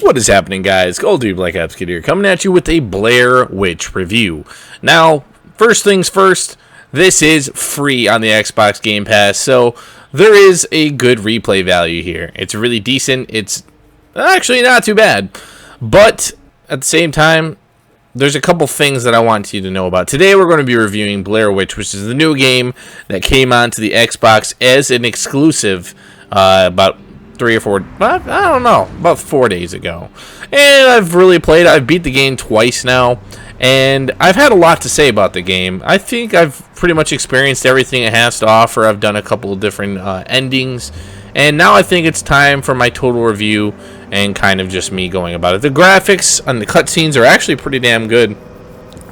What is happening, guys? Goldie Black Ops Kid here, coming at you with a Blair Witch review. Now, first things first, this is free on the Xbox Game Pass, so there is a good replay value here. It's really decent. It's actually not too bad. But at the same time, there's a couple things that I want you to know about. Today we're going to be reviewing Blair Witch, which is the new game that came onto the Xbox as an exclusive about 3 or 4, I don't know, about 4 days ago. And I've really played it. I've beat the game twice now, and I've had a lot to say about the game. I think I've pretty much experienced everything it has to offer. I've done a couple of different endings, and now I think it's time for my total review and kind of just me going about it. The graphics and the cutscenes are actually pretty damn good.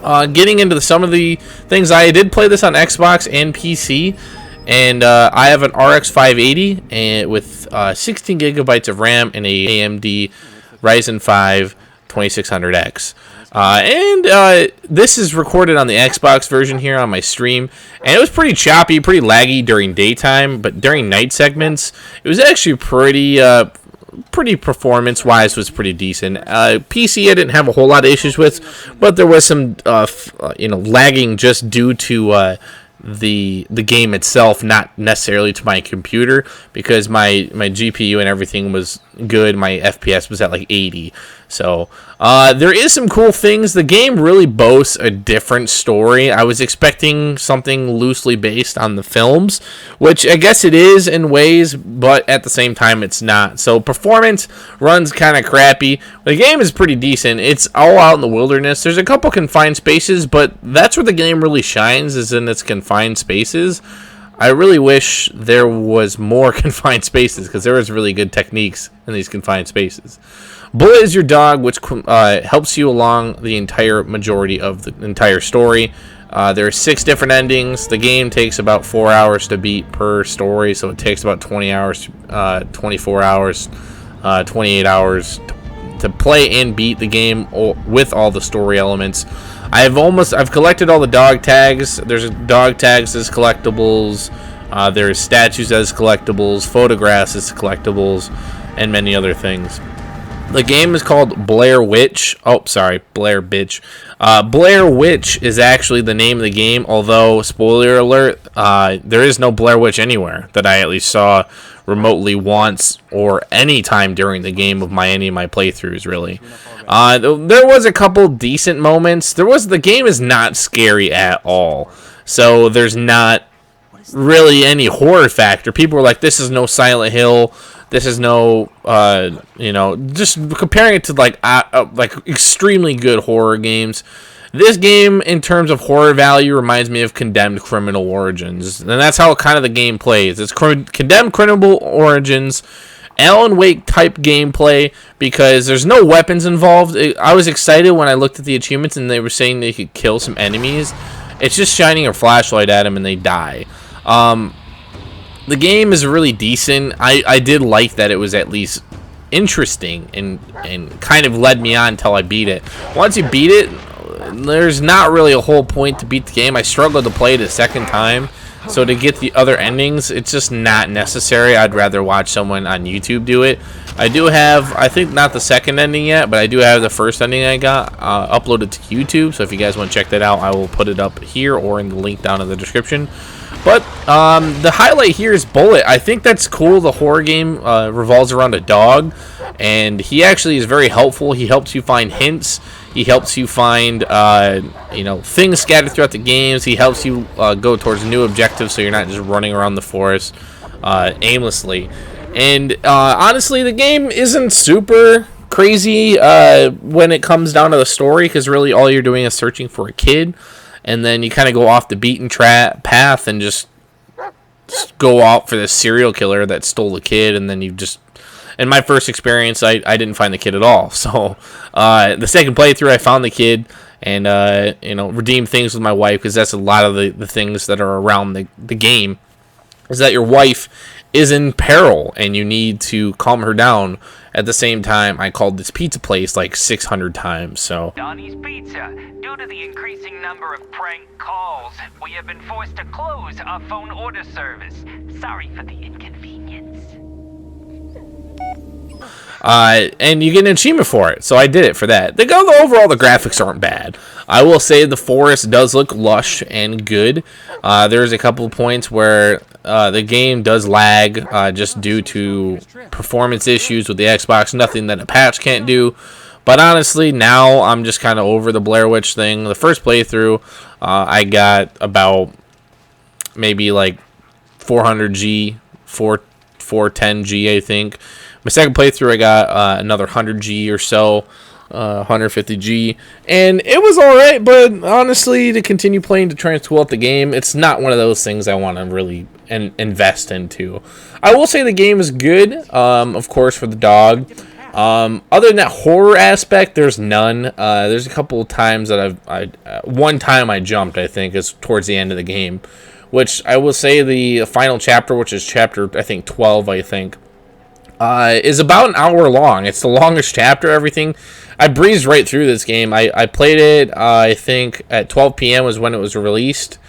Getting into some of the things, I did play this on Xbox and PC. And I have an RX 580 and with 16 gigabytes of RAM and a AMD Ryzen 5 2600X. This is recorded on the Xbox version here on my stream, and it was pretty choppy, pretty laggy during daytime, but during night segments, it was actually pretty performance-wise was pretty decent. PC I didn't have a whole lot of issues with, but there was some lagging just due to the game itself, not necessarily to my computer, because my GPU and everything was good. My FPS was at like 80. So there is some cool things. The game really boasts a different story. I was expecting something loosely based on the films, which I guess it is in ways, but at the same time it's not. So performance runs kind of crappy. The game is pretty decent. It's all out in the wilderness. There's a couple confined spaces, but that's where the game really shines, is in its confined spaces. I really wish there was more confined spaces, because there was really good techniques in these confined spaces. Bullet is your dog, which helps you along the entire majority of the entire story. There are 6 different endings. The game takes about 4 hours to beat per story, so it takes about 20 hours, 24 hours, 28 hours to play and beat the game with all the story elements. I've collected all the dog tags. There's dog tags as collectibles. There's statues as collectibles, photographs as collectibles, and many other things. The game is called Blair Witch. Oh, sorry, Blair Bitch. Blair Witch is actually the name of the game, although, spoiler alert, there is no Blair Witch anywhere that I at least saw remotely once or any time during the game of any of my playthroughs, really. There was a couple decent moments. The game is not scary at all, so there's not really any horror factor. People were like, this is no Silent Hill. This is no, just comparing it to like extremely good horror games. This game, in terms of horror value, reminds me of Condemned Criminal Origins, and that's how kind of the game plays. It's Condemned Criminal Origins, Alan Wake type gameplay, because there's no weapons involved. I was excited when I looked at the achievements and they were saying they could kill some enemies. It's just shining a flashlight at them and they die. The game is really decent. I did like that it was at least interesting and kind of led me on until I beat it. Once you beat it, there's not really a whole point to beat the game. I struggled to play it a second time, so to get the other endings, it's just not necessary. I'd rather watch someone on YouTube do it. I do have, I think not the second ending yet, but I do have the first ending I got uploaded to YouTube, so if you guys want to check that out, I will put it up here or in the link down in the description. But the highlight here is Bullet. I think that's cool. The horror game revolves around a dog, and he actually is very helpful. He helps you find hints. He helps you find things scattered throughout the games. He helps you go towards new objectives, so you're not just running around the forest aimlessly. And honestly, the game isn't super crazy when it comes down to the story, because really all you're doing is searching for a kid. And then you kind of go off the beaten path and just go out for this serial killer that stole the kid. And then you just, in my first experience, I didn't find the kid at all. So the second playthrough, I found the kid and redeemed things with my wife, because that's a lot of the things that are around the game, is that your wife is in peril and you need to calm her down. At the same time, I called this pizza place like 600 times, so... Donnie's Pizza. Due to the increasing number of prank calls, we have been forced to close our phone order service. Sorry for the inconvenience. and you get an achievement for it. So I did it for that. Overall, the graphics aren't bad. I will say the forest does look lush and good. There's a couple of points where the game does lag just due to performance issues with the Xbox. Nothing that a patch can't do. But honestly, now I'm just kind of over the Blair Witch thing. The first playthrough, I got about maybe like 400G, 410G, I think. My second playthrough, I got another 100G or so, 150G, and it was alright, but honestly, to continue playing to try and tool up the game, it's not one of those things I want to really invest into. I will say the game is good, of course, for the dog. Other than that horror aspect, there's none. There's a couple of times that one time I jumped, I think, is towards the end of the game, which I will say the final chapter, which is chapter, I think, 12, is about an hour long. It's the longest chapter, everything. I breezed right through this game. I played it, I think, at 12 p.m. was when it was released,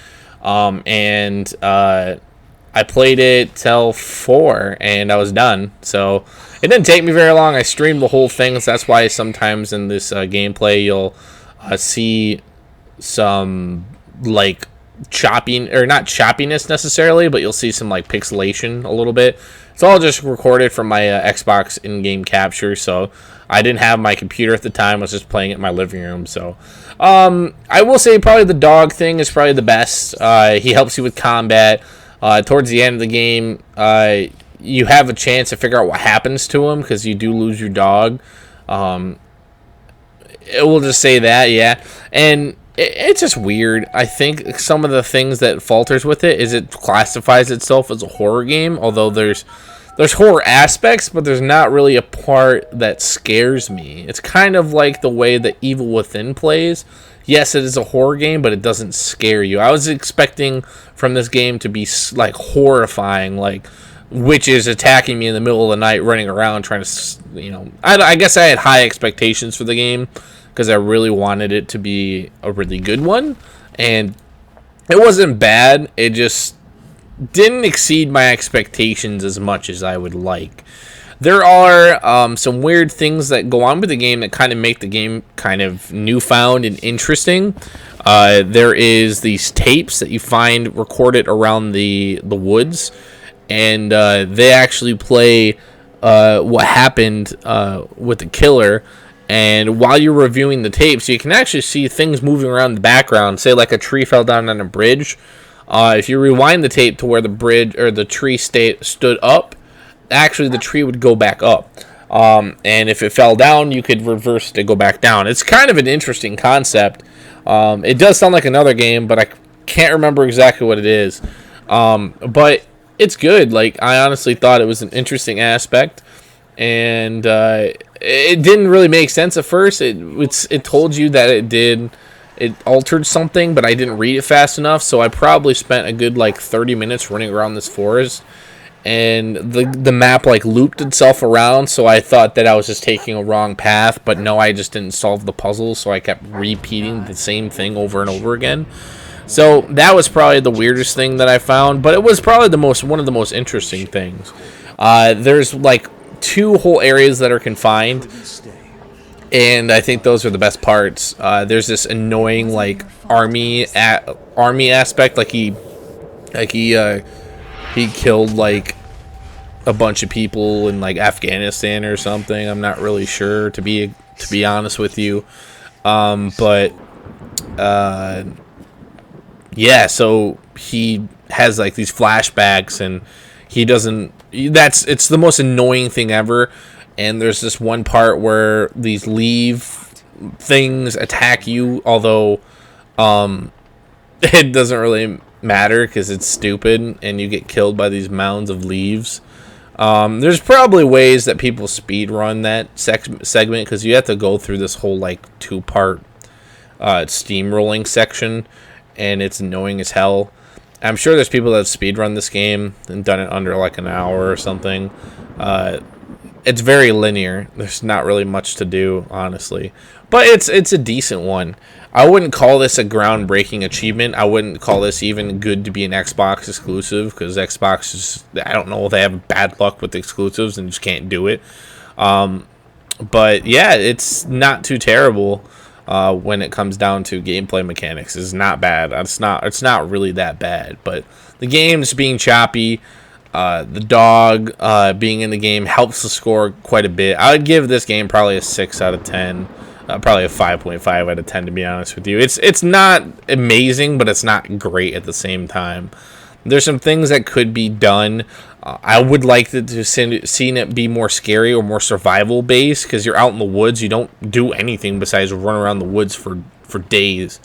and I played it till 4, and I was done. So it didn't take me very long. I streamed the whole thing, so that's why sometimes in this gameplay you'll see some, like, chopping, or not choppiness necessarily, but you'll see some, like, pixelation a little bit. It's all just recorded from my Xbox in-game capture, so I didn't have my computer at the time. I was just playing it in my living room, so I will say probably the dog thing is probably the best. He helps you with combat. Towards the end of the game, you have a chance to figure out what happens to him, because you do lose your dog. It will just say that, yeah. And it's just weird. I think some of the things that falters with it is it classifies itself as a horror game, although there's horror aspects, but there's not really a part that scares me. It's kind of like the way that Evil Within plays. Yes, it is a horror game, but it doesn't scare you. I was expecting from this game to be like horrifying, like witches attacking me in the middle of the night, running around trying to, I guess I had high expectations for the game, because I really wanted it to be a really good one, and it wasn't bad. It just didn't exceed my expectations as much as I would like. There are some weird things that go on with the game that kind of make the game kind of newfound and interesting. There is these tapes that you find recorded around the woods, and they actually play what happened with the killer. And while you're reviewing the tapes, you can actually see things moving around the background. Say like a tree fell down on a bridge. If you rewind the tape to where the bridge or the tree stood up, actually the tree would go back up. And if it fell down, you could reverse it to go back down. It's kind of an interesting concept. It does sound like another game, but I can't remember exactly what it is. But it's good. Like, I honestly thought it was an interesting aspect. And it didn't really make sense at first. It told you that it altered something, but I didn't read it fast enough, so I probably spent a good like 30 minutes running around this forest, and the map like looped itself around, so I thought that I was just taking a wrong path, but no, I just didn't solve the puzzle, so I kept repeating the same thing over and over again. So that was probably the weirdest thing that I found, but it was probably one of the most interesting things. There's like 2 whole areas that are confined, and I think those are the best parts. There's this annoying like army aspect, like he killed like a bunch of people in like Afghanistan or something. I'm not really sure, to be honest with you. Yeah, so he has like these flashbacks, and he doesn't. It's the most annoying thing ever. And there's this one part where these leaf things attack you, although it doesn't really matter because it's stupid, and you get killed by these mounds of leaves. There's probably ways that people speedrun that segment, because you have to go through this whole like 2-part steamrolling section, and it's annoying as hell. I'm sure there's people that speedrun this game and done it under like an hour or something. It's very linear. There's not really much to do, honestly. But it's a decent one. I wouldn't call this a groundbreaking achievement. I wouldn't call this even good to be an Xbox exclusive, because Xbox is, I don't know, they have bad luck with exclusives and just can't do it. But yeah, it's not too terrible when it comes down to gameplay mechanics. It's not bad. It's not really that bad. But the game's being choppy. The dog being in the game helps the score quite a bit. I would give this game probably a 6 out of 10. Probably a 5.5 out of 10, to be honest with you. It's not amazing, but it's not great at the same time. There's some things that could be done. I would like to seen it be more scary or more survival based, because you're out in the woods. You don't do anything besides run around the woods for days.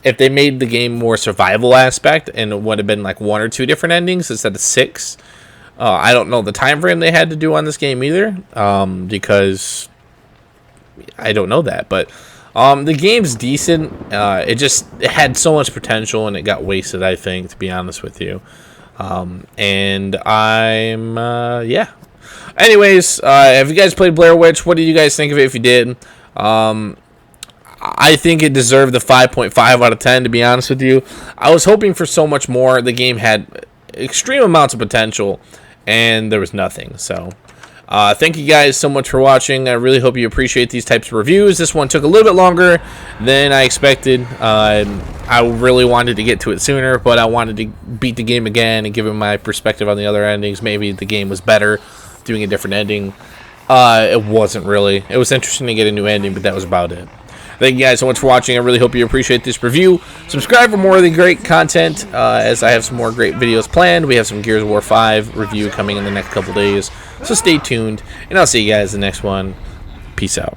If they made the game more survival aspect, and it would have been like 1 or 2 different endings instead of 6. I don't know the time frame they had to do on this game either, because I don't know that. But the game's decent. It had so much potential, and it got wasted, I think, to be honest with you. And I'm yeah. Anyways, have you guys played Blair Witch? What did you guys think of it if you did? I think it deserved the 5.5 out of 10, to be honest with you. I was hoping for so much more. The game had extreme amounts of potential, and there was nothing. So thank you guys so much for watching. I really hope you appreciate these types of reviews. This one took a little bit longer than I expected. I really wanted to get to it sooner, but I wanted to beat the game again and give it my perspective on the other endings. Maybe the game was better doing a different ending. It wasn't really. It was interesting to get a new ending, but that was about it. Thank you guys so much for watching. I really hope you appreciate this review. Subscribe for more of the great content, as I have some more great videos planned. We have some Gears of War 5 review coming in the next couple days, so stay tuned, and I'll see you guys in the next one. Peace out.